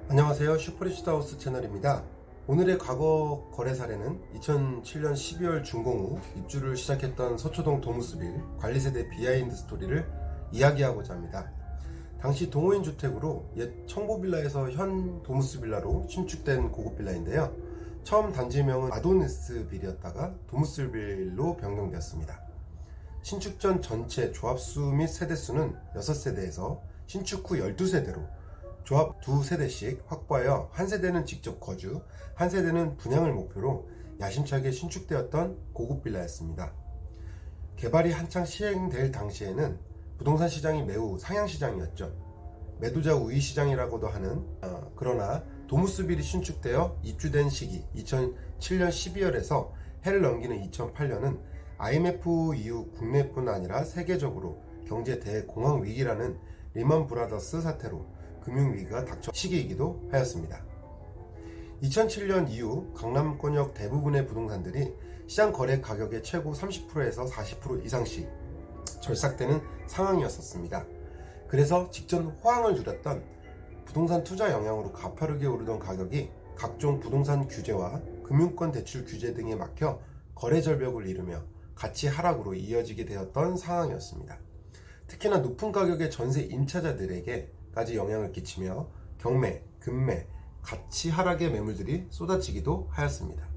안녕하세요, 슈퍼리치드하우스 채널입니다. 오늘의 과거 거래 사례는 2007년 12월 준공 후 입주를 시작했던 서초동 도무스빌 관리세대 비하인드 스토리를 이야기하고자 합니다. 당시 동호인 주택으로 옛 청보빌라에서 현 도무스빌라로 신축된 고급 빌라인데요. 처음 단지명은 아도니스빌이었다가 도무스빌로 변경되었습니다. 신축 전 전체 조합수 및 세대수는 6세대에서 신축 후 12세대로 조합 2세대씩 확보하여 한 세대는 직접 거주, 한 세대는 분양을 목표로 야심차게 신축되었던 고급 빌라였습니다. 개발이 한창 시행될 당시에는 부동산 시장이 매우 상향 시장이었죠. 매도자 우위 시장이라고도 하는 그러나 도무스빌이 신축되어 입주된 시기 2007년 12월에서 해를 넘기는 2008년은 IMF 이후 국내뿐 아니라 세계적으로 경제 대공황 위기라는 리먼 브라더스 사태로 금융위기가 닥쳐 시기이기도 하였습니다. 2007년 이후 강남권역 대부분의 부동산들이 시장 거래 가격의 최고 30%에서 40% 이상씩 절삭되는 상황이었습니다. 그래서 직전 호황을 누렸던 부동산 투자 영향으로 가파르게 오르던 가격이 각종 부동산 규제와 금융권 대출 규제 등에 막혀 거래 절벽을 이루며 가치 하락으로 이어지게 되었던 상황이었습니다. 특히나 높은 가격의 전세 임차자들에게까지 영향을 끼치며 경매, 급매, 가치 하락의 매물들이 쏟아지기도 하였습니다.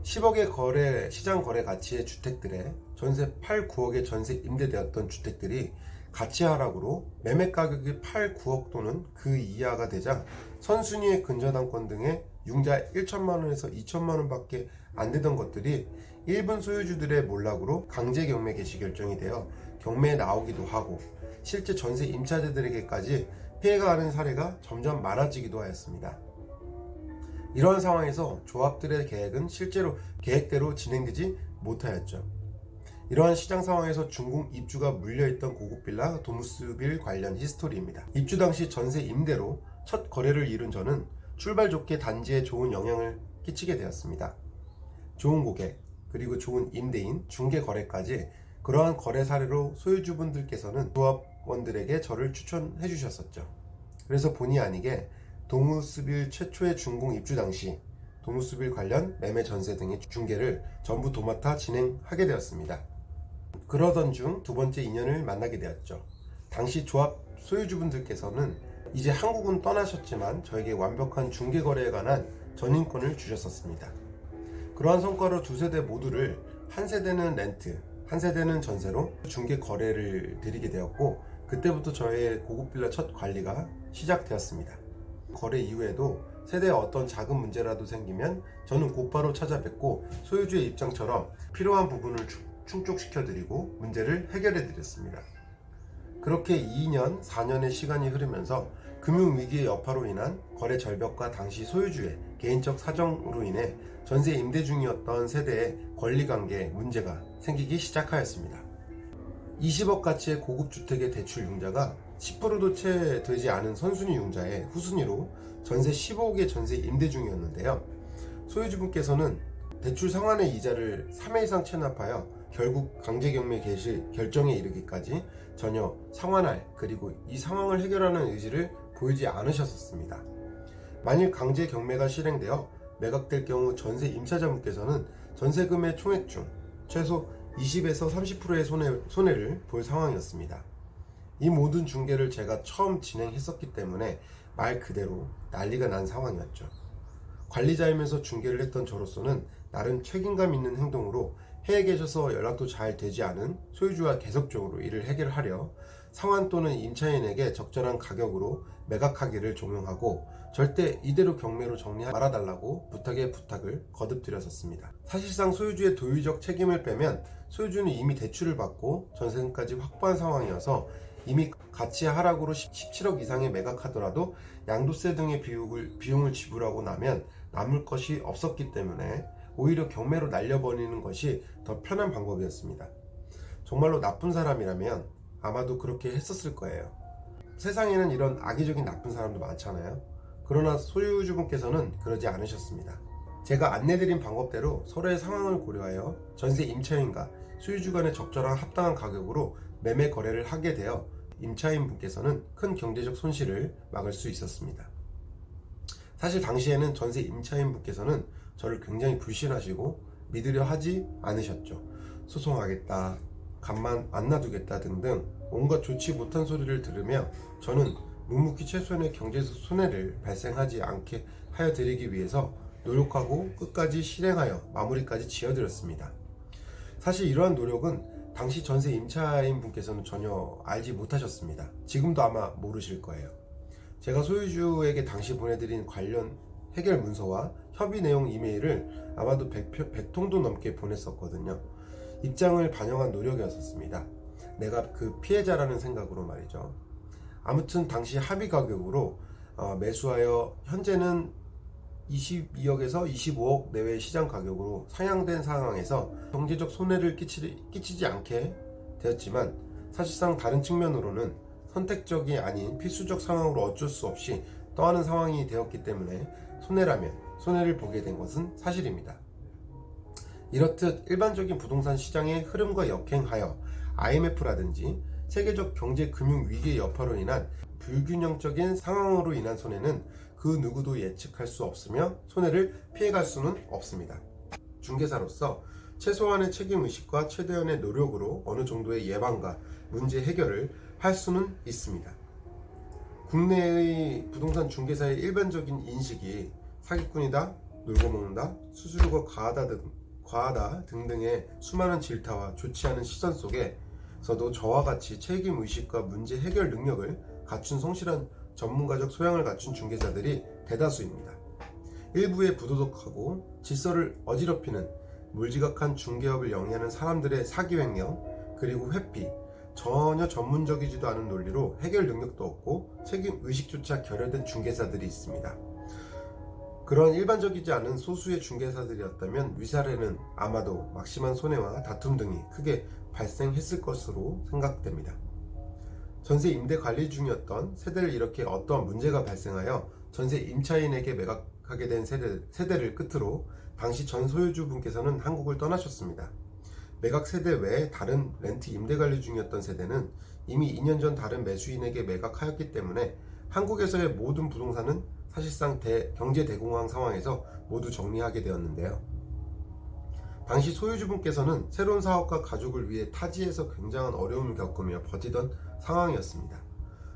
10억의 시장 거래 가치의 주택들에 전세 8, 9억의 전세 임대되었던 주택들이 가치 하락으로 매매 가격이 8, 9억 또는 그 이하가 되자 선순위의 근저당권 등의 융자 1천만원에서 2천만원 밖에 안 되던 것들이 일부 소유주들의 몰락으로 강제 경매 개시 결정이 되어 경매에 나오기도 하고 실제 전세 임차자들에게까지 피해가 가는 사례가 점점 많아지기도 하였습니다. 이러한 상황에서 조합들의 계획은 실제로 계획대로 진행되지 못하였죠. 이러한 시장 상황에서 준공 입주가 물려있던 고급 빌라 도무스빌 관련 히스토리입니다. 입주 당시 전세 임대로 첫 거래를 이룬 저는 출발 좋게 단지에 좋은 영향을 끼치게 되었습니다. 좋은 고객, 그리고 좋은 임대인, 중개 거래까지 그러한 거래 사례로 소유주분들께서는 조합원들에게 저를 추천해 주셨었죠. 그래서 본의 아니게 도무스빌 최초의 준공 입주 당시 도무스빌 관련 매매 전세 등의 중개를 전부 도맡아 진행하게 되었습니다. 그러던 중 두 번째 인연을 만나게 되었죠. 당시 조합 소유주분들께서는 이제 한국은 떠나셨지만 저에게 완벽한 중개 거래에 관한 전인권을 주셨었습니다. 그러한 성과로 두 세대 모두를 한 세대는 렌트, 한 세대는 전세로 중개 거래를 드리게 되었고 그때부터 저의 고급 빌라 첫 관리가 시작되었습니다. 거래 이후에도 세대에 어떤 작은 문제라도 생기면 저는 곧바로 찾아뵙고 소유주의 입장처럼 필요한 부분을 충족시켜드리고 문제를 해결해드렸습니다. 그렇게 2년, 4년의 시간이 흐르면서 금융위기의 여파로 인한 거래 절벽과 당시 소유주의 개인적 사정으로 인해 전세 임대 중이었던 세대의 권리관계에 문제가 생기기 시작하였습니다. 20억 가치의 고급 주택의 대출 융자가 10%도 채 되지 않은 선순위 융자에 후순위로 전세 15억의 전세 임대 중이었는데요. 소유주분께서는 대출 상환의 이자를 3회 이상 체납하여 결국 강제경매 개시 결정에 이르기까지 전혀 상환할 그리고 이 상황을 해결하는 의지를 보이지 않으셨습니다. 만일 강제경매가 실행되어 매각될 경우 전세 임차자분께서는 전세금의 총액 중 최소 20에서 30%의 손해를 볼 상황이었습니다. 이 모든 중개를 제가 처음 진행했었기 때문에 말 그대로 난리가 난 상황이었죠. 관리자이면서 중개를 했던 저로서는 나름 책임감 있는 행동으로 해외에 계셔서 연락도 잘 되지 않은 소유주와 계속적으로 이를 해결하려 상환 또는 임차인에게 적절한 가격으로 매각하기를 종용하고 절대 이대로 경매로 정리하지 말아달라고 부탁을 거듭드렸었습니다. 사실상 소유주의 도의적 책임을 빼면 소유주는 이미 대출을 받고 전세금까지 확보한 상황이어서 이미 가치 하락으로 17억 이상에 매각하더라도 양도세 등의 비용을 지불하고 나면 남을 것이 없었기 때문에 오히려 경매로 날려버리는 것이 더 편한 방법이었습니다. 정말로 나쁜 사람이라면 아마도 그렇게 했었을 거예요. 세상에는 이런 악의적인 나쁜 사람도 많잖아요. 그러나 소유주분께서는 그러지 않으셨습니다. 제가 안내드린 방법대로 서로의 상황을 고려하여 전세 임차인과 소유주 간의 적절한 합당한 가격으로 매매 거래를 하게 되어 임차인 분께서는 큰 경제적 손실을 막을 수 있었습니다. 사실 당시에는 전세 임차인 분께서는 저를 굉장히 불신하시고 믿으려 하지 않으셨죠. 소송하겠다, 가만 안 놔두겠다 등등 온갖 좋지 못한 소리를 들으며 저는 묵묵히 최소한의 경제적 손해를 발생하지 않게 하여 드리기 위해서 노력하고 끝까지 실행하여 마무리까지 지어드렸습니다. 사실 이러한 노력은 당시 전세 임차인 분께서는 전혀 알지 못하셨습니다. 지금도 아마 모르실 거예요. 제가 소유주에게 당시 보내드린 관련 해결 문서와 협의 내용 이메일을 아마도 100통도 넘게 보냈었거든요. 입장을 반영한 노력이었습니다. 내가 그 피해자라는 생각으로 말이죠. 아무튼 당시 합의 가격으로 매수하여 현재는 22억에서 25억 내외의 시장 가격으로 상향된 상황에서 경제적 손해를 끼치지 않게 되었지만 사실상 다른 측면으로는 선택적이 아닌 필수적 상황으로 어쩔 수 없이 떠하는 상황이 되었기 때문에 손해라면 손해를 보게 된 것은 사실입니다. 이렇듯 일반적인 부동산 시장의 흐름과 역행하여 IMF라든지 세계적 경제 금융 위기의 여파로 인한 불균형적인 상황으로 인한 손해는 그 누구도 예측할 수 없으며 손해를 피해갈 수는 없습니다. 중개사로서 최소한의 책임의식과 최대한의 노력으로 어느 정도의 예방과 문제 해결을 할 수는 있습니다. 국내의 부동산 중개사의 일반적인 인식이 사기꾼이다, 놀고 먹는다, 수수료가 과하다 등등의 수많은 질타와 좋지 않은 시선 속에서도 저와 같이 책임의식과 문제 해결 능력을 갖춘 성실한 전문가적 소양을 갖춘 중개사들이 대다수입니다. 일부의 부도덕하고 질서를 어지럽히는 물지각한 중개업을 영위하는 사람들의 사기 횡령 그리고 회피, 전혀 전문적이지도 않은 논리로 해결 능력도 없고 책임의식조차 결여된 중개사들이 있습니다. 그런 일반적이지 않은 소수의 중개사들이었다면 위사례는 아마도 막심한 손해와 다툼 등이 크게 발생했을 것으로 생각됩니다. 전세 임대 관리 중이었던 세대를 이렇게 어떠한 문제가 발생하여 전세 임차인에게 매각하게 된 세대를 끝으로 당시 전 소유주분께서는 한국을 떠나셨습니다. 매각 세대 외에 다른 렌트 임대 관리 중이었던 세대는 이미 2년 전 다른 매수인에게 매각하였기 때문에 한국에서의 모든 부동산은 사실상 경제 대공황 상황에서 모두 정리하게 되었는데요. 당시 소유주분께서는 새로운 사업과 가족을 위해 타지에서 굉장한 어려움을 겪으며 버티던 상황이었습니다.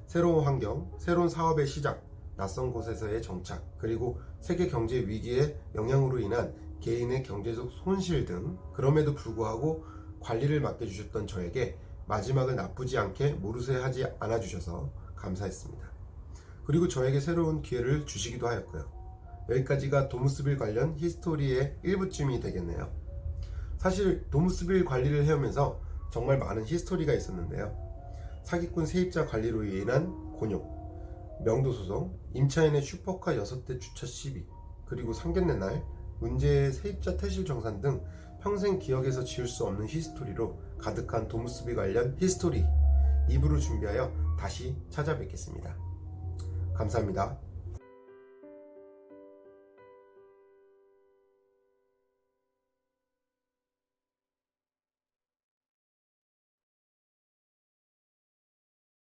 새로운 환경, 새로운 사업의 시작, 낯선 곳에서의 정착, 그리고 세계 경제 위기의 영향으로 인한 개인의 경제적 손실 등 그럼에도 불구하고 관리를 맡겨주셨던 저에게 마지막을 나쁘지 않게 모르쇠하지 않아주셔서 감사했습니다. 그리고 저에게 새로운 기회를 주시기도 하였고요. 여기까지가 도무스빌 관련 히스토리의 일부쯤이 되겠네요. 사실 도무스빌 관리를 해오면서 정말 많은 히스토리가 있었는데요. 사기꾼 세입자 관리로 인한 곤욕, 명도소송, 임차인의 슈퍼카 6대 주차 시비, 그리고 상견례 날 문제의 세입자 퇴실 정산 등 평생 기억에서 지울 수 없는 히스토리로 가득한 도무스빌 관련 히스토리 2부를 준비하여 다시 찾아뵙겠습니다. 감사합니다.